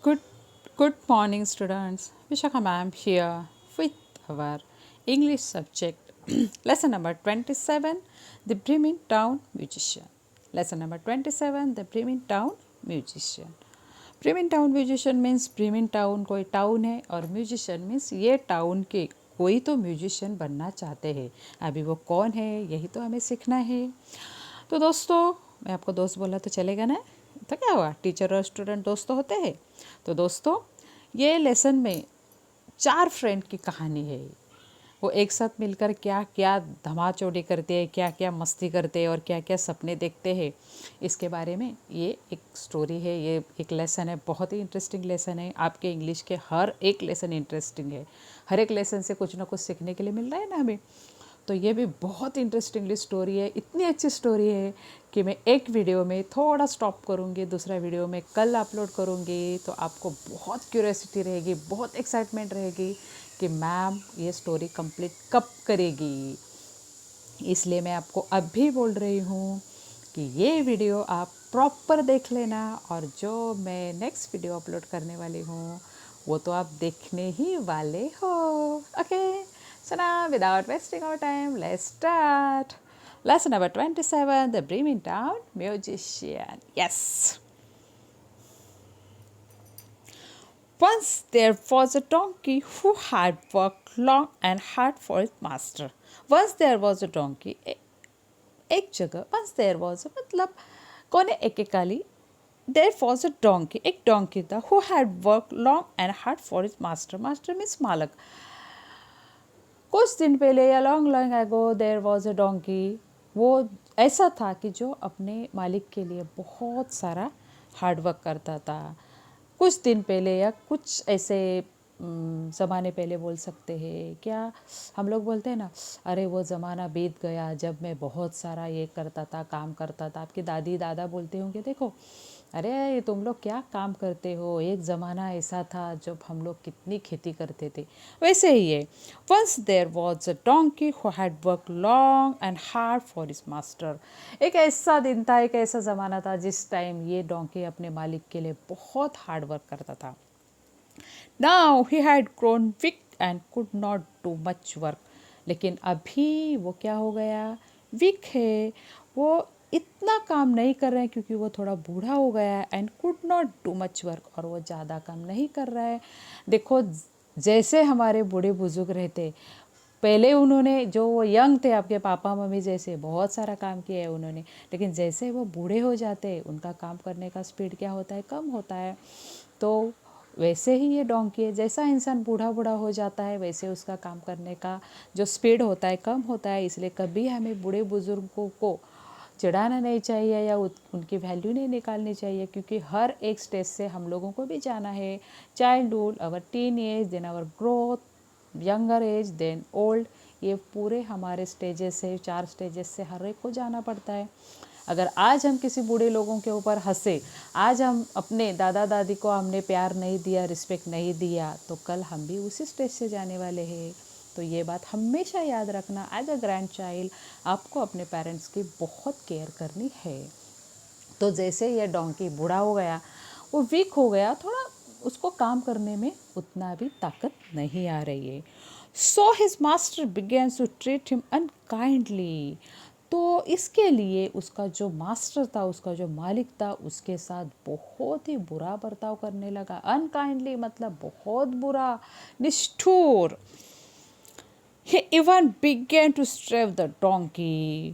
Good, good morning, students. Vishakha ma'am here with our English subject. Lesson number 27, The Brimming Town Musician. Lesson number 27, The Brimming Town Musician. Brimming Town Musician means Brimming Town कोई town है और musician means ये town के कोई तो musician बनना चाहते हैं. अभी वो कौन है यही तो हमें सीखना है. तो दोस्तों, मैं आपको दोस्त बोला तो चलेगा ना? तो क्या हुआ, टीचर और स्टूडेंट दोस्त तो होते हैं. तो दोस्तों, ये लेसन में 4 फ्रेंड की कहानी है. वो एक साथ मिलकर क्या क्या धमाचौड़ी करते हैं, क्या क्या मस्ती करते हैं और क्या क्या सपने देखते हैं, इसके बारे में ये एक स्टोरी है. ये एक लेसन है, बहुत ही इंटरेस्टिंग लेसन है. आपके इंग्लिश के हर एक लेसन इंटरेस्टिंग है. हर एक लेसन से कुछ ना कुछ सीखने के लिए मिल रहा है ना हमें. तो ये भी बहुत इंटरेस्टिंगली स्टोरी है. इतनी अच्छी स्टोरी है कि मैं एक वीडियो में थोड़ा स्टॉप करूँगी, दूसरा वीडियो में कल अपलोड करूँगी. तो आपको बहुत क्यूरियोसिटी रहेगी, बहुत एक्साइटमेंट रहेगी कि मैम ये स्टोरी कंप्लीट कब करेगी. इसलिए मैं आपको अब भी बोल रही हूँ कि ये वीडियो आप प्रॉपर देख लेना, और जो मैं नेक्स्ट वीडियो अपलोड करने वाली हूँ वो तो आप देखने ही वाले हो. Okay, so now without wasting our time, let's start. Lesson number 27, The Brimming Town Musician. Yes. Once there was a donkey who had worked long and hard for his master. Once there was a donkey. एक जगह once there was a मतलब कौन है एकेकाली. There was a donkey. एक donkey था who had worked long and hard for his master. Master means मालक. कुछ दिन पहले या long long ago there was a donkey. वो ऐसा था कि जो अपने मालिक के लिए बहुत सारा हार्ड वर्क करता था. कुछ दिन पहले या कुछ ऐसे ज़माने पहले बोल सकते हैं. क्या हम लोग बोलते हैं ना, अरे वो ज़माना बीत गया जब मैं बहुत सारा ये करता था, काम करता था. आपके दादी दादा बोलते होंगे, देखो अरे तुम लोग क्या काम करते हो, एक ज़माना ऐसा था जब हम लोग कितनी खेती करते थे. वैसे ही है. Once there was a donkey who had work long and hard for his master. एक ऐसा दिन था, एक ऐसा ज़माना था जिस टाइम ये डोंकी अपने मालिक के लिए बहुत हार्ड वर्क करता था. Now he had grown weak and could not do much work. लेकिन अभी वो क्या हो गया, वीक है. वो इतना काम नहीं कर रहे हैं क्योंकि वो थोड़ा बूढ़ा हो गया है. And could not do much work, और वो ज़्यादा काम नहीं कर रहा है. देखो, जैसे हमारे बूढ़े बुजुर्ग रहते पहले, उन्होंने जो वो यंग थे आपके पापा मम्मी जैसे, बहुत सारा काम किया है उन्होंने. लेकिन जैसे वो बूढ़े हो जाते उनका काम करने का स्पीड क्या होता है, कम होता है. तो वैसे ही ये डोंकी है. जैसा इंसान बूढ़ा बूढ़ा हो जाता है वैसे उसका काम करने का जो स्पीड होता है कम होता है. इसलिए कभी हमें बूढ़े बुजुर्गों को चिढ़ाना नहीं चाहिए या उनकी वैल्यू नहीं निकालनी चाहिए, क्योंकि हर एक स्टेज से हम लोगों को भी जाना है. Childhood, our teen age, then our growth, younger age, then old. ये पूरे हमारे स्टेजेस से, 4 स्टेजेस से हर एक को जाना पड़ता है. अगर आज हम किसी बूढ़े लोगों के ऊपर हंसे, आज हम अपने दादा दादी को हमने प्यार नहीं दिया, रिस्पेक्ट नहीं दिया, तो कल हम भी उसी स्टेज से जाने वाले हैं. तो ये बात हमेशा याद रखना. एज अ ग्रैंड चाइल्ड आपको अपने पेरेंट्स की बहुत केयर करनी है. तो जैसे ये डोंकी बूढ़ा हो गया, वो वीक हो गया थोड़ा, उसको काम करने में उतना भी ताकत नहीं आ रही है. So his master began to treat him unkindly. तो इसके लिए उसका जो मास्टर था, उसका जो मालिक था, उसके साथ बहुत ही बुरा बर्ताव करने लगा. अनकाइंडली मतलब बहुत बुरा, निष्ठुर. He even began to strap the donkey.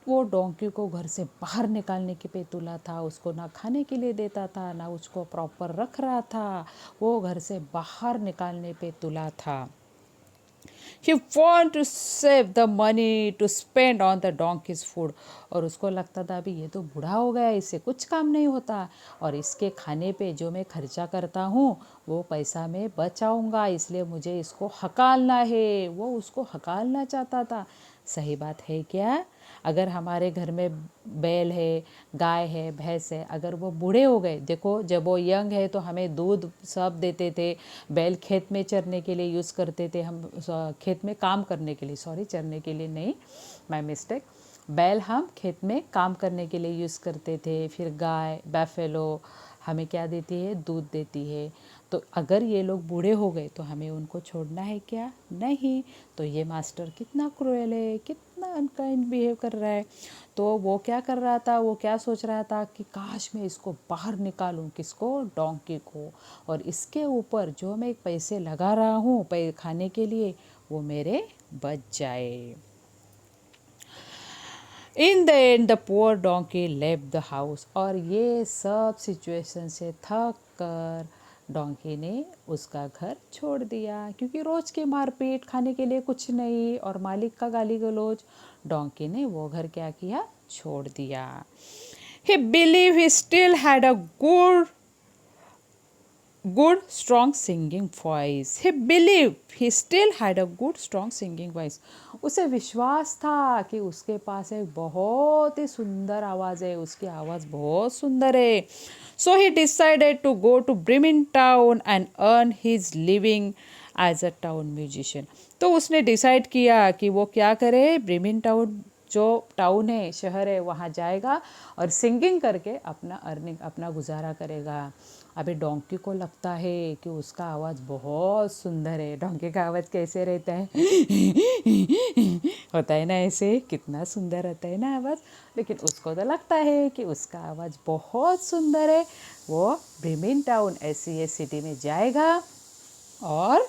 वो डोंकी को घर से बाहर निकालने के पे तुला था. उसको ना खाने के लिए देता था, ना उसको प्रॉपर रख रहा था. वो घर से बाहर निकालने पे तुला था. He want to save the money to spend on the donkey's food. और उसको लगता था अभी ये तो बूढ़ा हो गया, इससे कुछ काम नहीं होता, और इसके खाने पे जो मैं खर्चा करता हूँ वो पैसा मैं बचाऊंगा, इसलिए मुझे इसको हकालना है. वो उसको हकालना चाहता था. सही बात है क्या? अगर हमारे घर में बैल है, गाय है, भैंस है, अगर वो बूढ़े हो गए, देखो जब वो यंग है तो हमें दूध सब देते थे. बैल खेत में चरने के लिए यूज़ करते थे हम, खेत में काम करने के लिए, सॉरी चरने के लिए नहीं, माय मिस्टेक. बैल हम खेत में काम करने के लिए यूज़ करते थे. फिर गाय, बैफेलो, हमें क्या देती है, दूध देती है। तो अगर ये लोग बूढ़े हो गए तो हमें उनको छोड़ना है क्या, नहीं। तो ये मास्टर कितना क्रूएल है, कितना अनकाइंड बिहेव कर रहा है। तो वो क्या कर रहा था, वो क्या सोच रहा था कि काश मैं इसको बाहर निकालूं, किसको, डोंकी को, और इसके ऊपर जो मैं पैसे लगा रहा हूँ खाने के लिए वो मेरे बच जाए। In the end the poor donkey left the house. और ये सब सिचुएशन से थक कर डोंकी ने उसका घर छोड़ दिया, क्योंकि रोज़ की मारपीट, खाने के लिए कुछ नहीं और मालिक का गाली गलौज, डोंकी ने वो घर क्या किया, छोड़ दिया। He believed he still had a good strong singing voice. He believed he still had a good strong singing voice. उसे विश्वास था कि उसके पास एक बहुत ही सुंदर आवाज़ है, उसकी आवाज़ बहुत सुंदर है। So he decided to go to Bremen town and earn his living as a town musician. तो उसने डिसाइड किया कि वो क्या करे, ब्रेमिन टाउन जो टाउन है, शहर है, वहाँ जाएगा और सिंगिंग करके अपना अर्निंग, अपना गुजारा करेगा। अभी डोंकी को लगता है कि उसका आवाज़ बहुत सुंदर है। डोंकी का आवाज़ कैसे रहता है होता है ना, ऐसे कितना सुंदर रहता है ना आवाज़। लेकिन उसको तो लगता है कि उसका आवाज़ बहुत सुंदर है। वो ब्रेमिन टाउन ऐसी सिटी में जाएगा और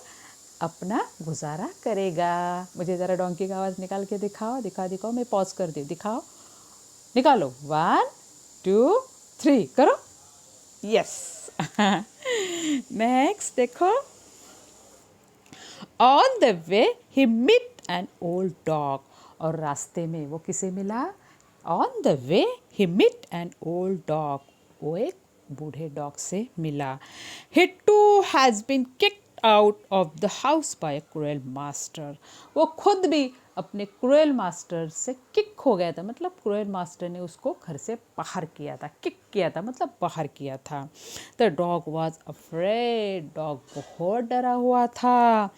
अपना गुजारा करेगा। मुझे ज़रा डोंकी का आवाज़ निकाल के दिखाओ, मैं पॉज कर दी, दिखाओ, निकालो, 1 2 3 करो, यस। नेक्स्ट देखो, on the way he meet an old dog. और रास्ते में वो किसे मिला, on the way he meet an old dog, वो एक बूढ़े डॉग से मिला। He too has been kicked out of the house by a cruel master. वो खुद भी अपने क्रूएल मास्टर से किक हो गया था, मतलब क्रूएल मास्टर ने उसको घर से बाहर किया था, किक किया था मतलब बाहर किया था। The dog was afraid, dog बहुत डरा हुआ था।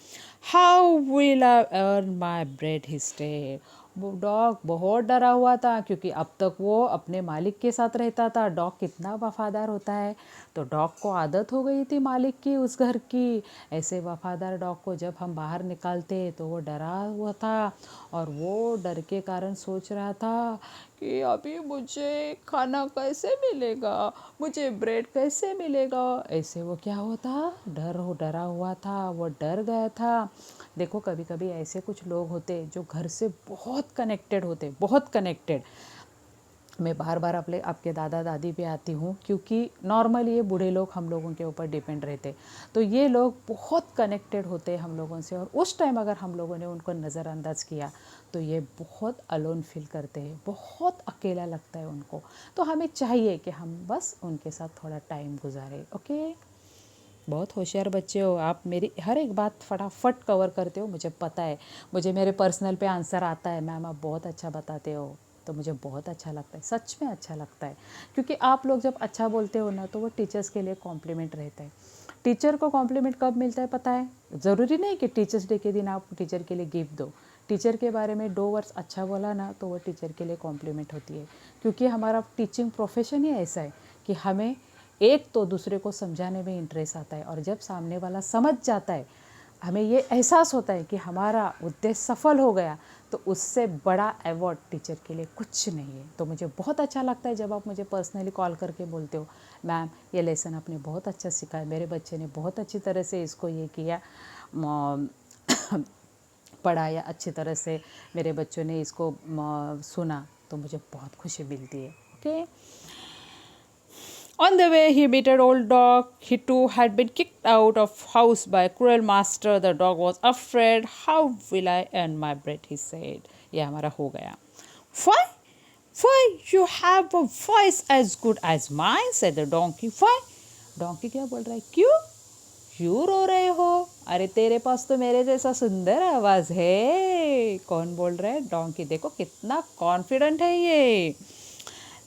How will I earn my bread, he stayed. वो डॉग बहुत डरा हुआ था, क्योंकि अब तक वो अपने मालिक के साथ रहता था। डॉग कितना वफादार होता है, तो डॉग को आदत हो गई थी मालिक की, उस घर की। ऐसे वफादार डॉग को जब हम बाहर निकालते तो वो डरा हुआ था, और वो डर के कारण सोच रहा था कि अभी मुझे खाना कैसे मिलेगा, मुझे ब्रेड कैसे मिलेगा। ऐसे वो क्या होता, डरा हुआ था, वो डर गया था। देखो कभी कभी ऐसे कुछ लोग होते जो घर से बहुत कनेक्टेड होते, बहुत कनेक्टेड। मैं बार बार आपके दादा दादी पे आती हूँ, क्योंकि नॉर्मली ये बूढ़े लोग हम लोगों के ऊपर डिपेंड रहते, तो ये लोग बहुत कनेक्टेड होते हैं हम लोगों से। और उस टाइम अगर हम लोगों ने उनको नज़रअंदाज किया तो ये बहुत अलोन फील करते हैं, बहुत अकेला लगता है उनको। तो हमें चाहिए कि हम बस उनके साथ थोड़ा टाइम गुजारें। ओके, बहुत होशियार बच्चे हो आप, मेरी हर एक बात फटाफट कवर करते हो, मुझे पता है। मुझे मेरे पर्सनल पे आंसर आता है, मैम आप बहुत अच्छा बताते हो, तो मुझे बहुत अच्छा लगता है, सच में अच्छा लगता है। क्योंकि आप लोग जब अच्छा बोलते हो ना, तो वो टीचर्स के लिए कॉम्प्लीमेंट रहता है। टीचर को कॉम्प्लीमेंट कब मिलता है पता है, ज़रूरी नहीं कि टीचर्स डे के दिन आप टीचर के लिए गिफ्ट दो। टीचर के बारे में 2 वर्ड्स अच्छा बोला ना, तो वो टीचर के लिए कॉम्प्लीमेंट होती है। क्योंकि हमारा टीचिंग प्रोफेशन ही ऐसा है कि हमें एक तो दूसरे को समझाने में इंटरेस्ट आता है, और जब सामने वाला समझ जाता है, हमें ये एहसास होता है कि हमारा उद्देश्य सफल हो गया, तो उससे बड़ा अवार्ड टीचर के लिए कुछ नहीं है। तो मुझे बहुत अच्छा लगता है जब आप मुझे पर्सनली कॉल करके बोलते हो, मैम ये लेसन आपने बहुत अच्छा सिखाया, मेरे बच्चे ने बहुत अच्छी तरह से इसको ये किया, पढ़ाया अच्छी तरह से, मेरे बच्चों ने इसको सुना, तो मुझे बहुत खुशी मिलती है। Okay, on the way, he met an old dog. He too had been kicked out of house by a cruel master. The dog was afraid. How will I earn my bread? He said. ये हमारा हो गया. Why? Why you have a voice as good as mine? Said the donkey. Why? Donkey क्या बोल रहा है? क्यों रो रहे हो? अरे तेरे पास तो मेरे जैसा सुंदर आवाज़ है। कौन बोल रहा है? डोंकी। देखो कितना कॉन्फिडेंट है ये।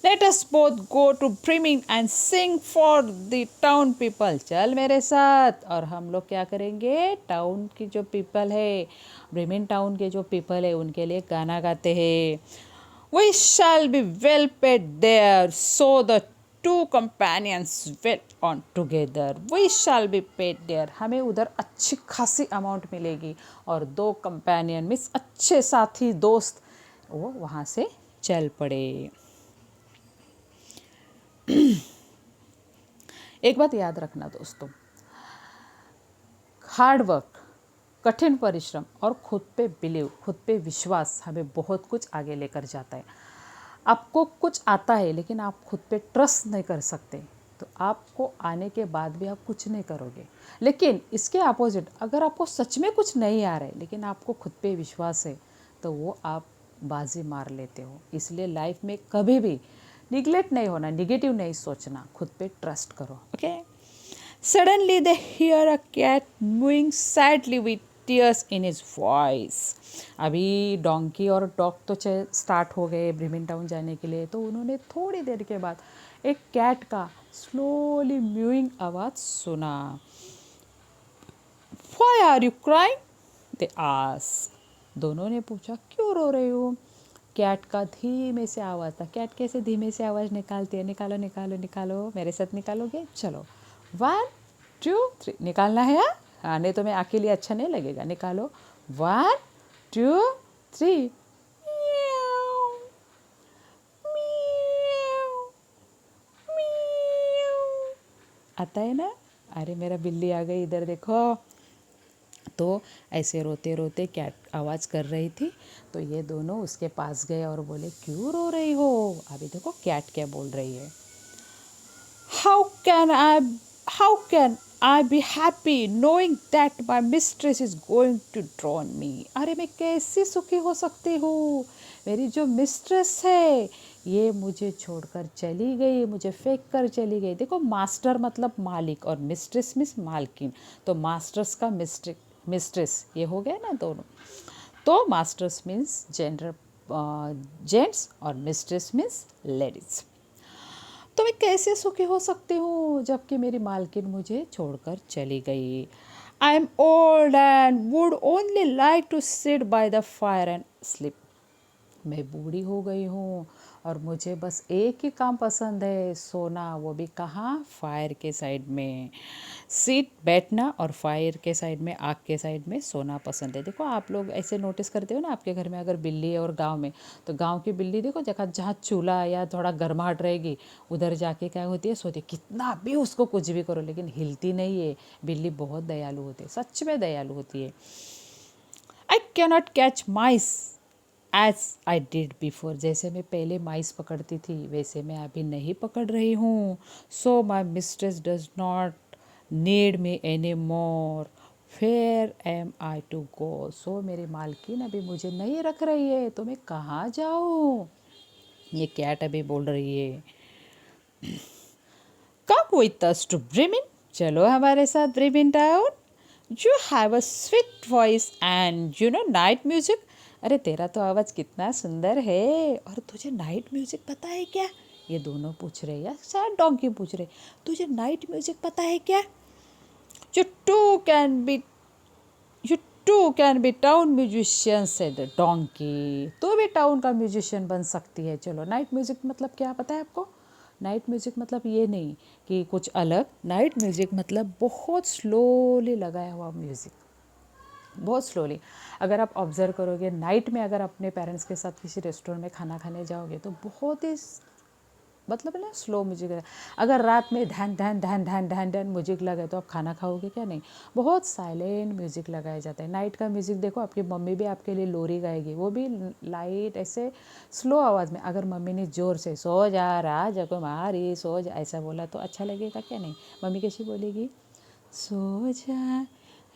Let us both go to Bremen and sing for the town people. चल मेरे साथ, और हम लोग क्या करेंगे, टाउन की जो पीपल है, ब्रेमिन टाउन के जो पीपल है, उनके लिए गाना गाते हैं। We shall be well paid there. So the two companions went on together. We shall be paid there. हमें उधर अच्छी खासी अमाउंट मिलेगी. और दो कंपेनियन मीन्स अच्छे साथी दोस्त वो वहाँ से चल पड़े. एक बात याद रखना दोस्तों, हार्ड वर्क, कठिन परिश्रम और खुद पे बिलीव, खुद पे विश्वास हमें बहुत कुछ आगे लेकर जाता है. आपको कुछ आता है लेकिन आप खुद पे ट्रस्ट नहीं कर सकते तो आपको आने के बाद भी आप कुछ नहीं करोगे. लेकिन इसके अपोजिट, अगर आपको सच में कुछ नहीं आ रहा है लेकिन आपको खुद पे विश्वास है तो वो आप बाजी मार लेते हो. इसलिए लाइफ में कभी भी निगलेक्ट नहीं होना, निगेटिव नहीं सोचना, खुद पे ट्रस्ट करो. Okay. Suddenly they hear a cat mewing sadly with tears in his voice. अभी डोंकी और डॉग तो स्टार्ट हो गए ब्रिमिन टाउन जाने के लिए, तो उन्होंने थोड़ी देर के बाद एक कैट का स्लोली म्यूइंग आवाज़ सुना. Why are you crying? They asked. दोनों ने पूछा क्यों रो रहे हो. कैट का धीमे से आवाज़ था. कैट कैसे धीमे से आवाज़ निकालती है, निकालो निकालो निकालो, मेरे साथ निकालोगे, चलो 1 2 3 निकालना है. हाँ, नहीं तो मैं अकेले अच्छा नहीं लगेगा. निकालो 1 2 3. आता है ना. अरे मेरा बिल्ली आ गई, इधर देखो. तो ऐसे रोते रोते कैट आवाज़ कर रही थी. तो ये दोनों उसके पास गए और बोले क्यों रो रही हो. अभी देखो कैट क्या बोल रही है. How can I be happy knowing that my mistress is going to drown me? अरे मैं कैसे सुखी हो सकती हूँ, मेरी जो मिस्ट्रेस है ये मुझे छोड़कर चली गई, मुझे फेंक कर चली गई. देखो मास्टर मतलब मालिक और मिस्ट्रेस मीन्स मालकिन. तो मास्टर्स का मिस्ट्रेस ये हो गया ना दोनों. तो मास्टर्स मीन्स जेंडर जेंट्स और मिस्ट्रेस मीन्स लेडीज़. तो मैं कैसे सुखी हो सकती हूँ जबकि मेरी मालकिन मुझे छोड़कर चली गई. I am old and would only like to sit by the fire and sleep. मैं बूढ़ी हो गई हूँ और मुझे बस एक ही काम पसंद है, सोना. वो भी कहाँ, फायर के साइड में. सीट बैठना और फायर के साइड में, आग के साइड में सोना पसंद है. देखो आप लोग ऐसे नोटिस करते हो ना, आपके घर में अगर बिल्ली है और गांव में, तो गांव की बिल्ली देखो जगह जहाँ चूल्हा या थोड़ा गर्माहट रहेगी उधर जाके क्या होती है, सोती. कितना भी उसको कुछ भी करो लेकिन हिलती नहीं है. बिल्ली बहुत दयालु होती है, सच में दयालु होती है. I cannot catch mice as I did before. जैसे मैं पहले माइस पकड़ती थी वैसे मैं अभी नहीं पकड़ रही हूँ. So my mistress does not need me any more. Where am I to go. So मेरी मालकिन अभी मुझे नहीं रख रही है तो मैं कहाँ जाऊँ. ये कैट अभी बोल रही है. Come with us to Bremen. चलो हमारे साथ Bremen town. You have a sweet voice and you know night music. अरे तेरा तो आवाज़ कितना सुंदर है और तुझे नाइट म्यूजिक पता है क्या. ये दोनों पूछ रहे या शायद डोंकी पूछ रहे, तुझे नाइट म्यूजिक पता है क्या. You too can be you too can be town musician said donkey. तो भी टाउन का म्यूजिशियन बन सकती है. चलो नाइट म्यूजिक मतलब क्या पता है आपको. नाइट म्यूजिक मतलब ये नहीं कि कुछ अलग. नाइट म्यूजिक मतलब बहुत स्लोली लगाया हुआ म्यूज़िक, बहुत स्लोली. अगर आप ऑब्ज़र्व करोगे नाइट में, अगर अपने पेरेंट्स के साथ किसी रेस्टोरेंट में खाना खाने जाओगे तो बहुत ही मतलब ना स्लो म्यूजिक है. अगर रात में ध्यान ध्यान ध्यान ध्यान ध्यान ध्यान म्यूजिक लगे तो आप खाना खाओगे क्या. नहीं, बहुत साइलेंट म्यूजिक लगाया जाता है. नाइट का म्यूजिक देखो, आपकी मम्मी भी आपके लिए लोरी गाएगी, वो भी लाइट ऐसे स्लो आवाज़ में. अगर मम्मी ने ज़ोर से सो जा राजकुमारी सो जा ऐसा बोला तो अच्छा लगेगा क्या. नहीं, मम्मी कैसी बोलेगी, सो जा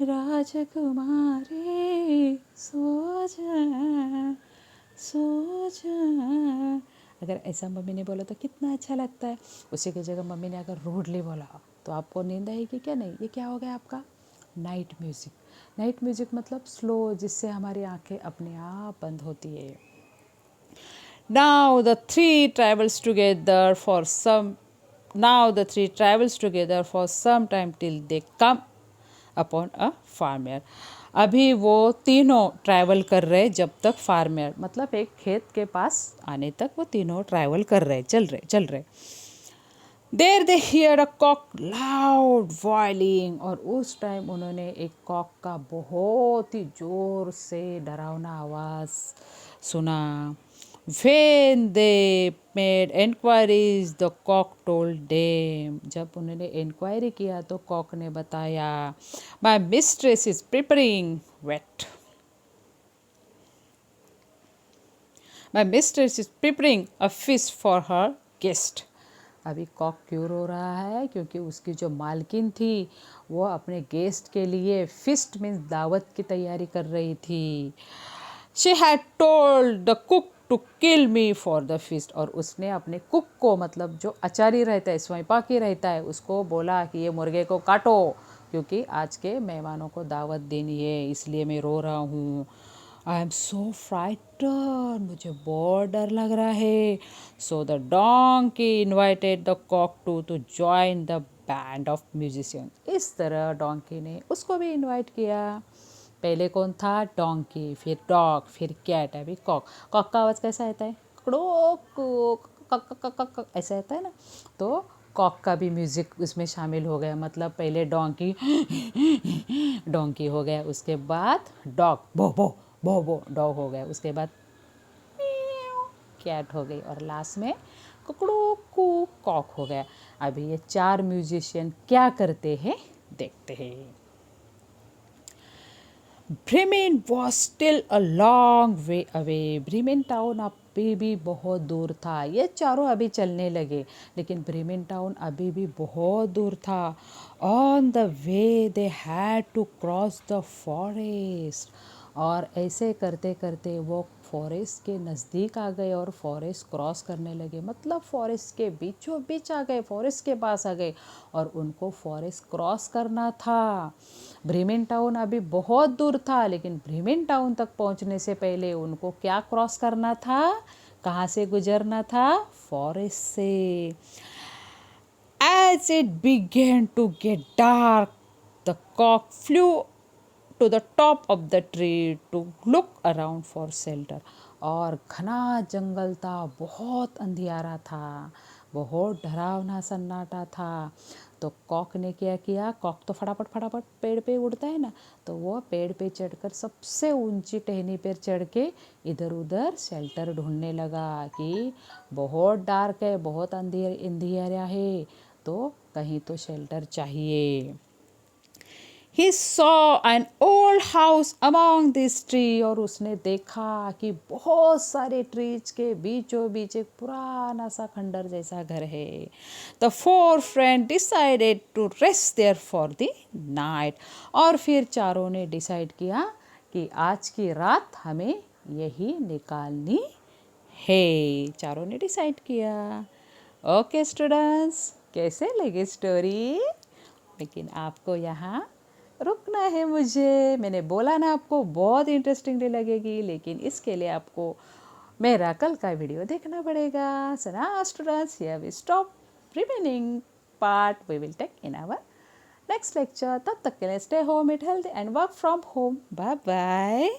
राजकुमारी सो जा सो जा. अगर ऐसा मम्मी ने बोला तो कितना अच्छा लगता है. उसी की जगह मम्मी ने अगर रूडली बोला तो आपको नींद आएगी क्या. नहीं, ये क्या हो गया आपका नाइट म्यूज़िक. नाइट म्यूज़िक मतलब स्लो, जिससे हमारी आंखें अपने आप बंद होती है. Now the three travels together for some time till they come upon a farmer. अभी वो तीनों ट्रैवल कर रहे जब तक फार्मर मतलब एक खेत के पास आने तक वो तीनों ट्रैवल कर रहे, चल रहे. There they hear a cock loud wailing, और उस टाइम उन्होंने एक कॉक का बहुत ही ज़ोर से डरावना आवाज़ सुना। When they made enquiries, the cock told them. जब उन्होंने इंक्वायरी किया तो कॉक ने बताया, My mistress is preparing wet. My mistress is preparing a feast for her guest. अभी कॉक क्यों रो रहा है? क्योंकि उसकी जो मालकिन थी वो अपने गेस्ट के लिए फिस्ट मीन्स दावत की तैयारी कर रही थी। She had told the cook to kill me for the feast, और उसने अपने कुक को, मतलब जो आचारी रहता है, स्वयंपाकी रहता है, उसको बोला कि ये मुर्गे को काटो क्योंकि आज के मेहमानों को दावत देनी है, इसलिए मैं रो रहा हूँ। आई एम सो फ्राइटन, मुझे बहुत डर लग रहा है। So the donkey invited the cock to join the band of musician. इस तरह डोंकी ने उसको भी इनवाइट किया। पहले कौन था? डोंकी, फिर डॉग, फिर कैट, अभी कॉक। कॉक का आवाज़ कैसा आता है? कड़ो ऐसा आता है ना। तो कॉक का भी म्यूज़िक उसमें शामिल हो गया। मतलब पहले डोंकी डोंकी हो गया, उसके बाद डॉग भो भो भो भो डॉग हो गया, उसके बाद कैट हो गई, और लास्ट में कुकड़ू कू कॉक हो गया। अभी ये 4 म्यूजिशियन क्या करते हैं देखते हैं। Bremen was still a long way away. Bremen town अभी भी बहुत दूर था। ये चारों अभी चलने लगे, लेकिन ब्रेमेन टाउन अभी भी बहुत दूर था। On the way they had to cross the forest, और ऐसे करते करते वो फॉरेस्ट के नज़दीक आ गए और फॉरेस्ट क्रॉस करने लगे। मतलब फॉरेस्ट के बीचों बीच आ गए, फॉरेस्ट के पास आ गए, और उनको फॉरेस्ट क्रॉस करना था। ब्रेमेन टाउन अभी बहुत दूर था, लेकिन ब्रेमेन टाउन तक पहुंचने से पहले उनको क्या क्रॉस करना था? कहाँ से गुजरना था? फॉरेस्ट से। As it began to get dark, the cock flew to the top of the tree to look around for shelter. और घना जंगल था, बहुत अंधियारा था, बहुत डरावना सन्नाटा था। तो कॉक ने क्या किया? कॉक तो फटाफट फटाफट पेड़ पे उड़ता है ना, तो वो पेड़ पे चढ़कर सबसे ऊंची टहनी पर चढ़ के इधर उधर शेल्टर ढूंढने लगा कि बहुत डार्क है, बहुत अंधियारा है, तो कहीं तो शेल्टर चाहिए। He saw an old house among this tree, और उसने देखा कि बहुत सारे ट्रीज के बीचों बीच एक पुराना सा खंडर जैसा घर है। The four friends decided to rest there for the night, और फिर चारों ने डिसाइड किया कि आज की रात हमें यही निकालनी है। चारों ने डिसाइड किया। ओके स्टूडेंट्स, कैसे लगी स्टोरी? लेकिन आपको यहाँ रुकना है मुझे। मैंने बोला ना आपको बहुत इंटरेस्टिंगली लगेगी, लेकिन इसके लिए आपको मेरा कल का वीडियो देखना पड़ेगा। So now students, here we stop remaining part we will take in our next lecture. तब तक के लिए stay home, eat healthy and work from home. Bye bye.